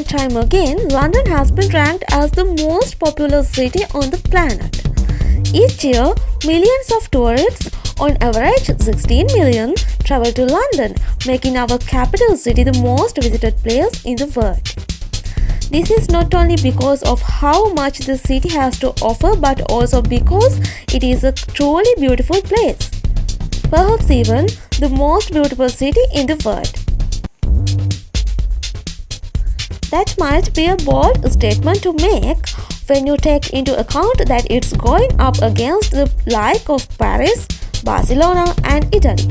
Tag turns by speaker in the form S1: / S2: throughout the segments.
S1: time again, London has been ranked as the most populous city on the planet. Each year, millions of tourists, on average 16 million, travel to London, making our capital city the most visited place in the world. This is not only because of how much the city has to offer, but also because it is a truly beautiful place. Perhaps even the most beautiful city in the world. That might be a bold statement to make when you take into account that it's going up against the like of Paris, Barcelona and Italy.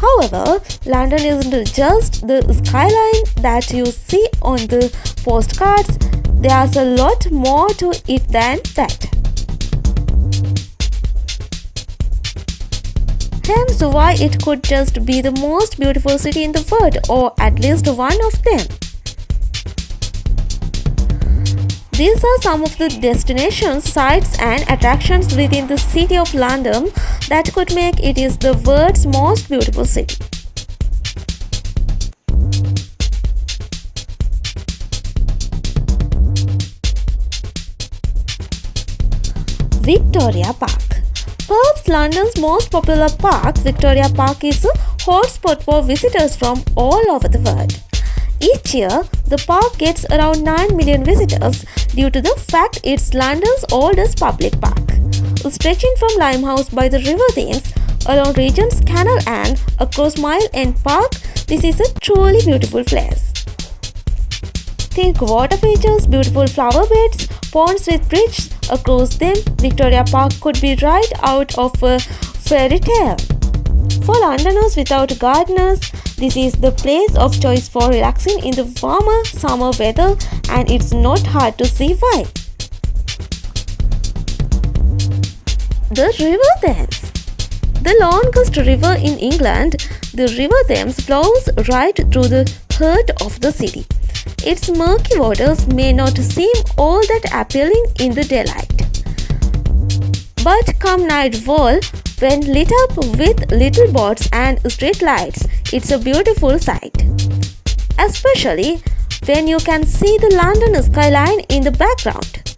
S1: However, London isn't just the skyline that you see on the postcards. There's a lot more to it than that. Hence why it could just be the most beautiful city in the world, or at least one of them. These are some of the destinations, sites and attractions within the city of London that could make it is the world's most beautiful city. Victoria Park. Perhaps London's most popular park, Victoria Park is a hotspot for visitors from all over the world. Each year, the park gets around 9 million visitors due to the fact it's London's oldest public park. Stretching from Limehouse by the River Thames, along Regent's Canal and across Mile End Park, this is a truly beautiful place. Think water features, beautiful flower beds, ponds with bridges across them. Victoria Park could be right out of a fairy tale. For Londoners without gardeners, this is the place of choice for relaxing in the warmer summer weather, and it's not hard to see why. The River Thames. The longest river in England, the River Thames flows right through the heart of the city. Its murky waters may not seem all that appealing in the daylight, but come nightfall, when lit up with little boats and street lights, it's a beautiful sight. Especially when you can see the London skyline in the background.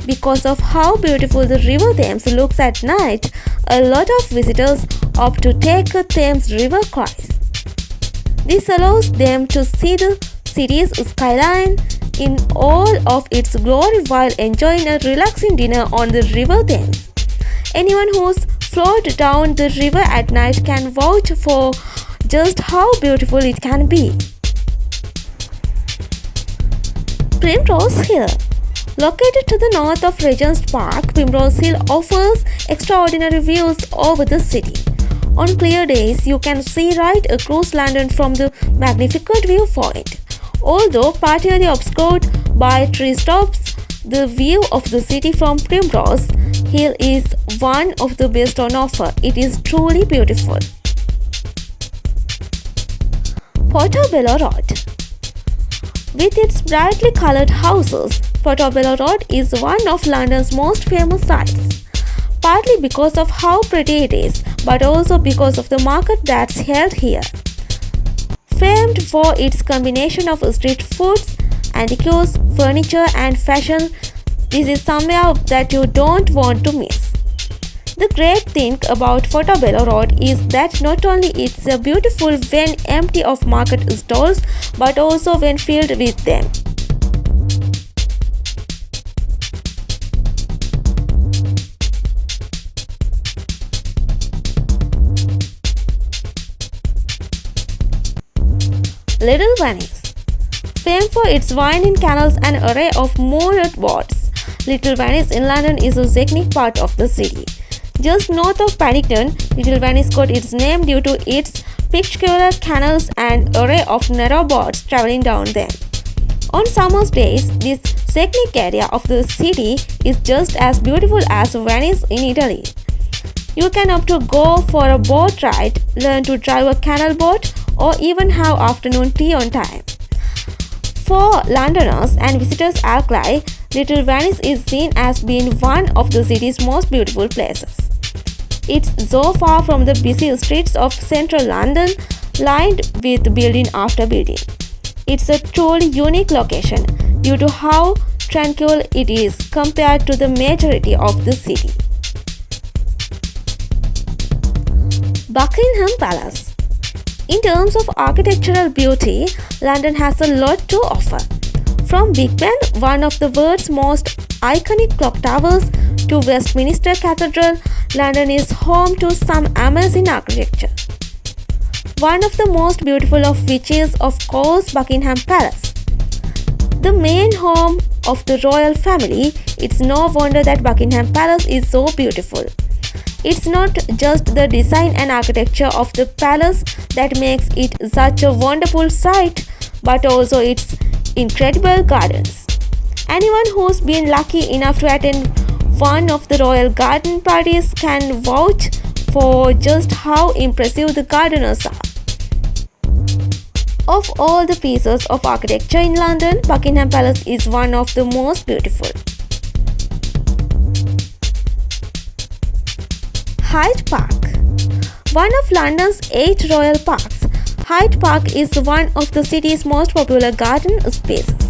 S1: Because of how beautiful the River Thames looks at night, a lot of visitors opt to take a Thames River cruise. This allows them to see the city's skyline in all of its glory while enjoying a relaxing dinner on the River Thames. Anyone who's floated down the river at night can vouch for just how beautiful it can be. Primrose Hill. Located to the north of Regent's Park, Primrose Hill offers extraordinary views over the city. On clear days, you can see right across London from the magnificent viewpoint. Although partially obscured by tree tops, the view of the city from Primrose Hill is one of the best on offer. It is truly beautiful. Portobello Road. With its brightly coloured houses, Portobello Road is one of London's most famous sights. Partly because of how pretty it is, but also because of the market that's held here. Famed for its combination of street foods, antiques, furniture and fashion, this is somewhere that you don't want to miss. The great thing about Portobello Road is that not only it's beautiful when empty of market stalls, but also when filled with them. Little Venice. Famed for its winding canals and array of moored boats, Little Venice in London is a scenic part of the city. Just north of Paddington, Little Venice got its name due to its picturesque canals and array of narrow boats traveling down them. On summer days, this scenic area of the city is just as beautiful as Venice in Italy. You can opt to go for a boat ride, learn to drive a canal boat, or even have afternoon tea on time. For Londoners and visitors alike, Little Venice is seen as being one of the city's most beautiful places. It's so far from the busy streets of central London, lined with building after building. It's a truly unique location due to how tranquil it is compared to the majority of the city. Buckingham Palace. In terms of architectural beauty, London has a lot to offer. From Big Ben, one of the world's most iconic clock towers, to Westminster Cathedral, London is home to some amazing architecture. One of the most beautiful of which is, of course, Buckingham Palace. The main home of the royal family, it's no wonder that Buckingham Palace is so beautiful. It's not just the design and architecture of the palace that makes it such a wonderful sight, but also its incredible gardens. Anyone who's been lucky enough to attend one of the royal garden parties can vouch for just how impressive the gardeners are. Of all the pieces of architecture in London, Buckingham Palace is one of the most beautiful. Hyde Park. One of London's 8 royal parks, Hyde Park is one of the city's most popular garden spaces.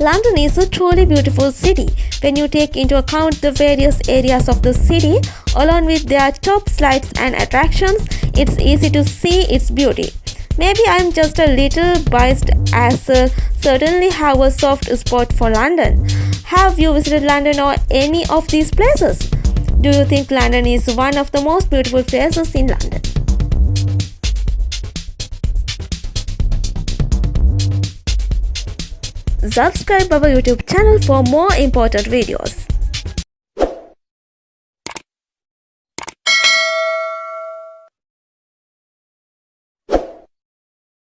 S1: London is a truly beautiful city when you take into account the various areas of the city, along with their top sights and attractions. It's easy to see its beauty. Maybe I'm just a little biased as I certainly have a soft spot for London. Have you visited London or any of these places? Do you think London is one of the most beautiful places in London? Subscribe our YouTube channel for more important videos.